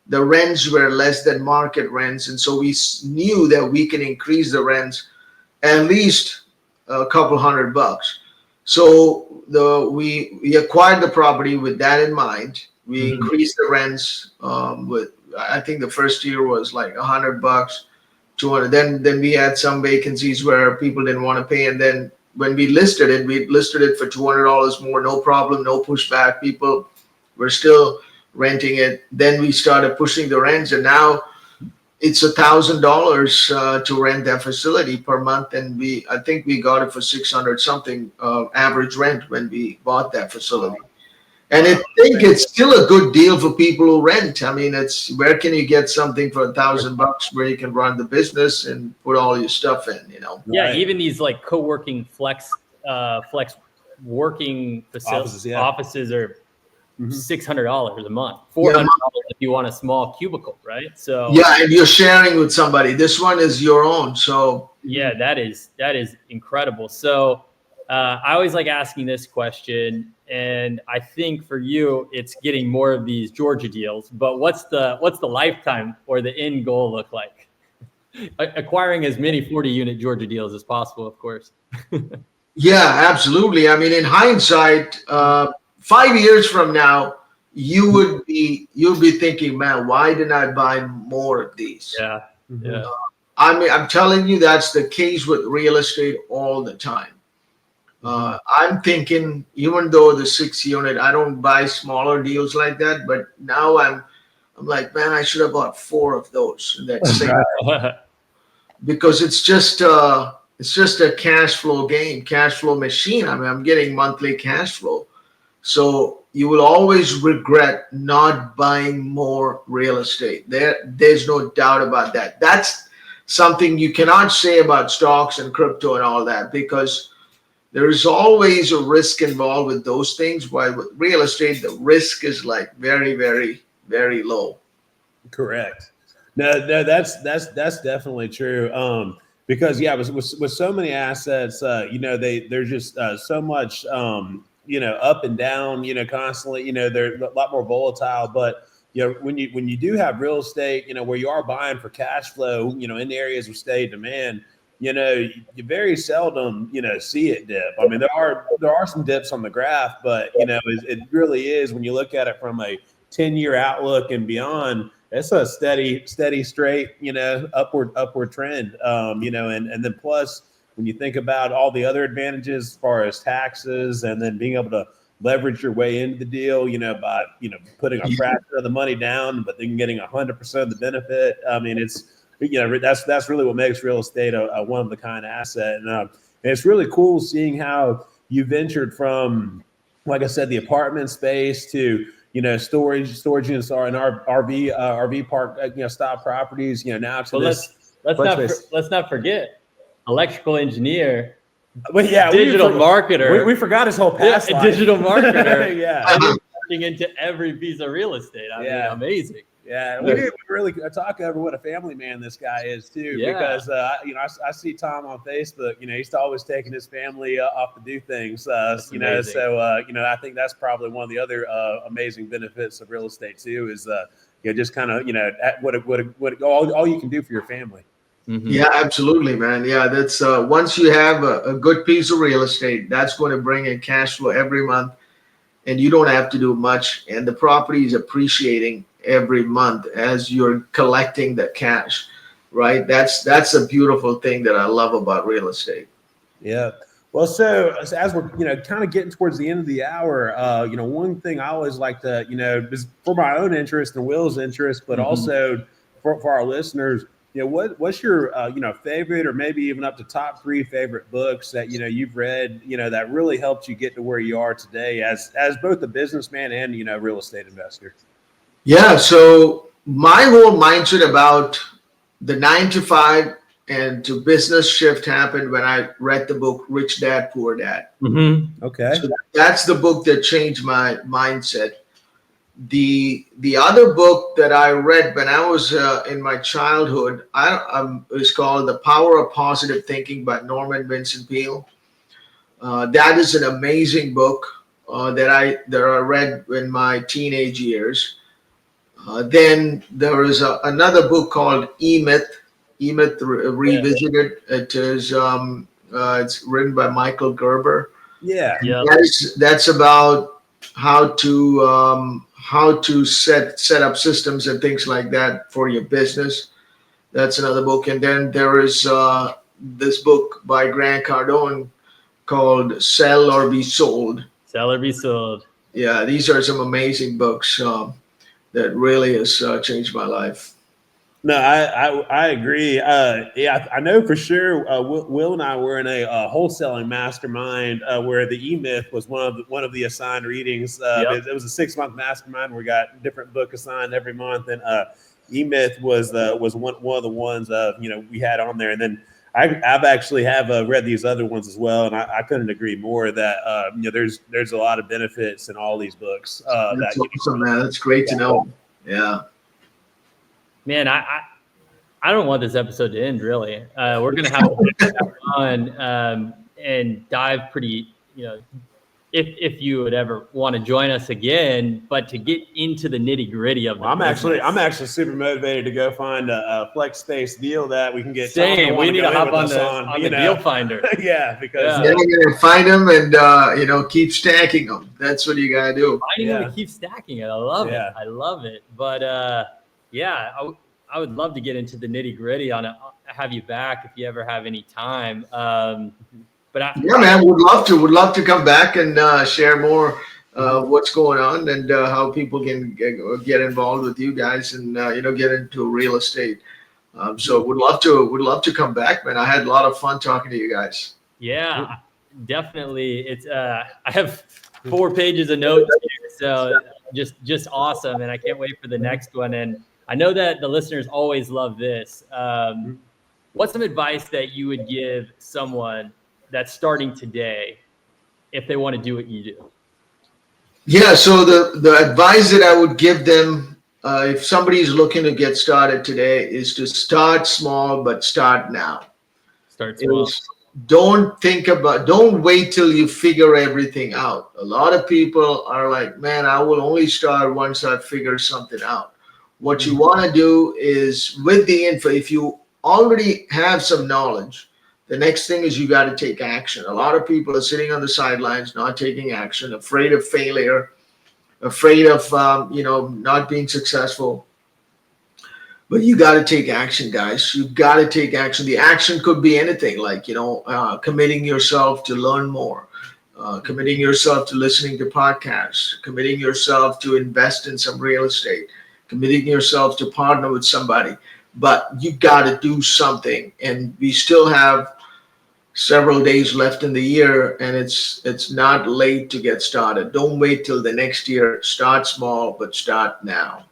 the rents were less than market rents, and so we knew that we can increase the rents at least a couple $100. So we acquired the property with that in mind. We increased the rents with, I think the first year was like $100, 200. Then we had some vacancies where people didn't want to pay, and then when we listed it for $200 more, no problem, no pushback. People were still renting it. Then we started pushing the rents, and now it's $1,000 to rent that facility per month, and I think we got it for 600 something average rent when we bought that facility. And I think it's still a good deal for people who rent. I mean, where can you get something for $1,000 where you can run the business and put all your stuff in, Yeah, Right. even these like co-working flex working facilities, offices are $600 a month, $400 if you want a small cubicle, right? So yeah, and you're sharing with somebody. This one is your own, so yeah, that is incredible. So I always like asking this question, and I think for you, it's getting more of these Georgia deals. But what's the lifetime or the end goal look like? Acquiring as many 40-unit Georgia deals as possible, of course. yeah, absolutely. I mean, in hindsight, 5 years from now, you'll be thinking, man, why didn't I buy more of these? Yeah, yeah. I mean, I'm telling you, that's the case with real estate all the time. I'm thinking, even though the 6 unit, I don't buy smaller deals like that, but now I'm like, man, I should have bought 4 of those in that same because it's just a cash flow game, cash flow machine. I mean, I'm getting monthly cash flow. So you will always regret not buying more real estate. There's no doubt about that. That's something you cannot say about stocks and crypto and all that, because there is always a risk involved with those things. While with real estate, the risk is like very, very, very low. Correct. No, that's definitely true. Because with so many assets, there's just so much, up and down, constantly. They're a lot more volatile. But when you do have real estate, where you are buying for cash flow, in the areas of steady demand, you very seldom, see it dip. I mean, there are some dips on the graph, but it really is, when you look at it from a 10-year outlook and beyond, it's a steady, straight, upward trend. And then plus, when you think about all the other advantages as far as taxes, and then being able to leverage your way into the deal, by putting a fraction of the money down, but then getting 100% of the benefit. I mean, it's that's really what makes real estate a one of the kind asset. And it's really cool seeing how you ventured from, like I said, the apartment space to storage units are in our RV park style properties. Now to let's not forget electrical engineer. But yeah, digital marketer. We forgot his whole past life. Digital marketer. Yeah, getting into every piece of real estate. I mean, amazing. Yeah, we didn't really talk over what a family man this guy is too, because I see Tom on Facebook. He's always taking his family off to do things. So I think that's probably one of the other amazing benefits of real estate too, is just kind of what all you can do for your family. Mm-hmm. Yeah, absolutely, man. Yeah, that's once you have a good piece of real estate, that's going to bring in cash flow every month, and you don't have to do much, and the property is appreciating every month as you're collecting the cash, right? That's a beautiful thing that I love about real estate. Yeah. Well, so as we're kind of getting towards the end of the hour, one thing I always like to is for my own interest and Will's interest, but also for our listeners, what's your favorite, or maybe even up to top 3 favorite books that you've read that really helped you get to where you are today as both a businessman and real estate investor? Yeah, so my whole mindset about the 9 to 5 and to business shift happened when I read the book Rich Dad Poor Dad. Mm-hmm. Okay. So that's the book that changed my mindset. The other book that I read when I was in my childhood, is called The Power of Positive Thinking by Norman Vincent Peale. That is an amazing book that I read in my teenage years. Then there is another book called E-Myth, Revisited. It is it's written by Michael Gerber. Yeah. Yep. That's about how to set up systems and things like that for your business. That's another book. And then there is this book by Grant Cardone called Sell or Be Sold. Sell or Be Sold. Yeah, these are some amazing books that really has changed my life. No, I agree. Yeah, I know for sure. Will and I were in a wholesaling mastermind where the E-Myth was one of the assigned readings. Yep. It was a 6-month mastermind where we got different book assigned every month, and E-Myth was one of the ones we had on there. And then I've actually have read these other ones as well, and I couldn't agree more that there's a lot of benefits in all these books. That's awesome, man. That's great to know. Yeah. Man, I don't want this episode to end, really. We're going to have fun and dive pretty, if you would ever want to join us again, but to get into the nitty gritty of the I'm actually super motivated to go find a flex space deal that we can get. Same. We need to hop on the deal finder. Yeah, because you're gonna find them and keep stacking them. That's what you gotta do. Finding them and keep stacking it. I love it. I love it. But yeah, I would love to get into the nitty gritty on it. I'll have you back if you ever have any time. But yeah, man, would love to come back and share more what's going on and how people can get involved with you guys and get into real estate. So would love to come back, man. I had a lot of fun talking to you guys. Yeah, definitely. It's I have 4 pages of notes here, so just awesome, and I can't wait for the next one. And I know that the listeners always love this. What's some advice that you would give someone that's starting today if they want to do what you do? Yeah, so the advice that I would give them if somebody is looking to get started today is to start small, but start now. Start small. Don't wait till you figure everything out. A lot of people are like, man, I will only start once I figure something out. What you want to do is with the info, if you already have some knowledge, the next thing is you got to take action. A lot of people are sitting on the sidelines, not taking action, afraid of failure, afraid of not being successful. But you got to take action, guys. You got to take action. The action could be anything, like committing yourself to learn more, committing yourself to listening to podcasts, committing yourself to invest in some real estate, committing yourself to partner with somebody. But you got to do something, and we still have several days left in the year, and it's not late to get started. Don't wait till the next year. Start small, but start now.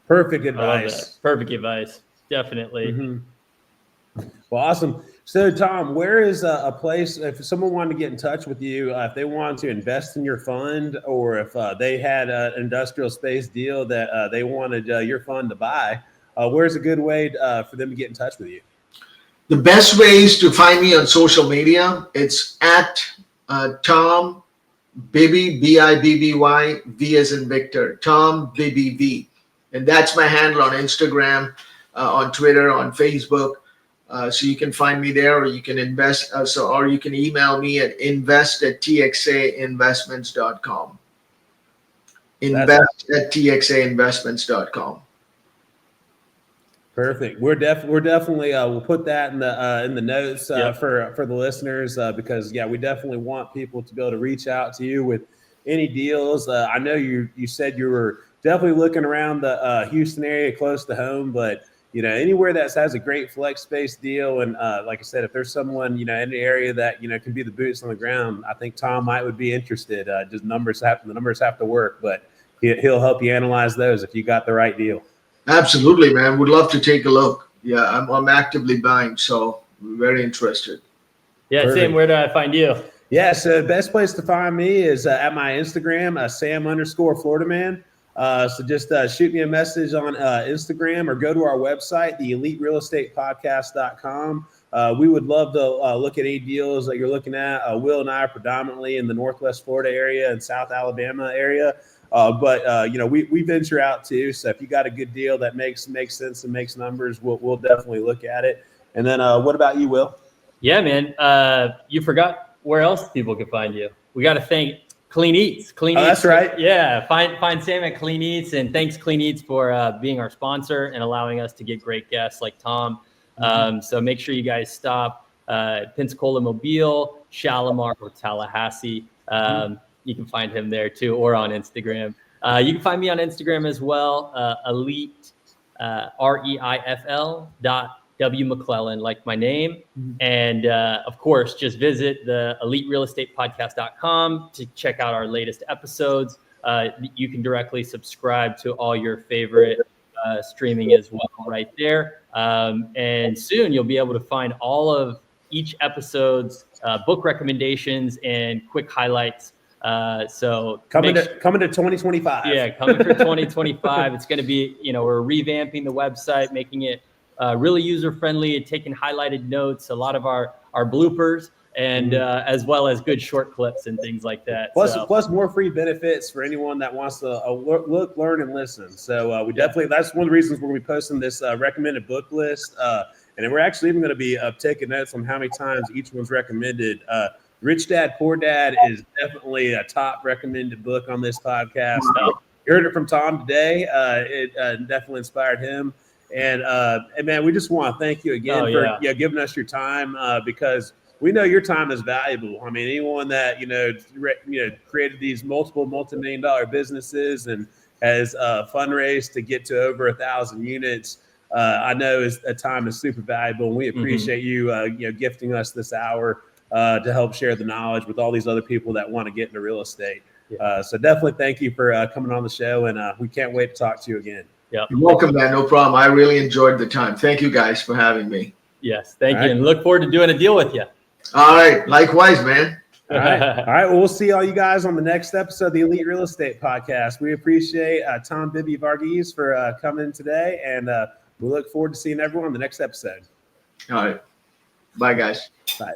Perfect advice. Perfect advice. Definitely. Mm-hmm. Well, awesome. So, Tom, where is a place if someone wanted to get in touch with you, if they wanted to invest in your fund, or if they had an industrial space deal that they wanted your fund to buy? Where's a good way for them to get in touch with you? The best way is to find me on social media. It's at Tom Bibby, Bibby, V as in Victor, Tom Bibby V. And that's my handle on Instagram, on Twitter, on Facebook. So you can find me there, or you can or you can email me at invest@txainvestments.com. Invest@txainvestments.com. Perfect. We're definitely we'll put that in the notes for the listeners because we definitely want people to be able to reach out to you with any deals. I know you said you were definitely looking around the Houston area close to home, but anywhere that has a great flex space deal. And like I said, if there's someone, in the area that, can be the boots on the ground, I think Tom would be interested. Just the numbers have to work, but he'll help you analyze those if you got the right deal. Absolutely, man. Would love to take a look. Yeah, I'm actively buying, so very interested. Yeah, Perfect. Sam, where do I find you? Yeah, so the best place to find me is at my Instagram, Sam_Florida Man. So just shoot me a message on Instagram or go to our website, theeliterealestatepodcast.com. We would love to look at any deals that you're looking at. Will and I are predominantly in the Northwest Florida area and South Alabama area. But we venture out too. So if you got a good deal that makes sense and makes numbers, we'll definitely look at it. And then what about you, Will? Yeah, man. You forgot where else people can find you. We got to thank Clean Eats. Clean Eats. That's right. Yeah, find Sam at Clean Eats, and thanks Clean Eats for being our sponsor and allowing us to get great guests like Tom. So make sure you guys stop Pensacola, Mobile, Shalimar, or Tallahassee. You can find him there too, or on Instagram. You can find me on Instagram as well, Elite REIFL W McClellan, like my name. And of course, just visit the eliterealestatepodcast.com to check out our latest episodes. You can directly subscribe to all your favorite streaming as well right there. And soon you'll be able to find all of each episode's book recommendations and quick highlights. So coming to 2025. Yeah, coming for 2025. It's going to be, we're revamping the website, making it really user-friendly, and taking highlighted notes, a lot of our bloopers, and as well as good short clips and things like that. Plus more free benefits for anyone that wants to look, learn, and listen. So definitely, that's one of the reasons we're going to be posting this recommended book list. And then we're actually even going to be taking notes on how many times each one's recommended. Rich Dad, Poor Dad is definitely a top recommended book on this podcast. You heard it from Tom today. It definitely inspired him. And man, we just want to thank you again for giving us your time because we know your time is valuable. I mean, anyone that created these multiple multi-million-dollar businesses and has fundraised to get to over 1,000 units, I know time is super valuable. And we appreciate you gifting us this hour to help share the knowledge with all these other people that want to get into real estate. So definitely thank you for coming on the show, and we can't wait to talk to you again. Yep. You're welcome, man. No problem. I really enjoyed the time. Thank you guys for having me. Yes, thank you, and look forward to doing a deal with you. All right. Likewise, man. All right. Well, we'll see all you guys on the next episode of the Elite Real Estate Podcast. We appreciate Tom, Bibby, Varghese for coming today, and we look forward to seeing everyone on the next episode. All right. Bye, guys. Bye.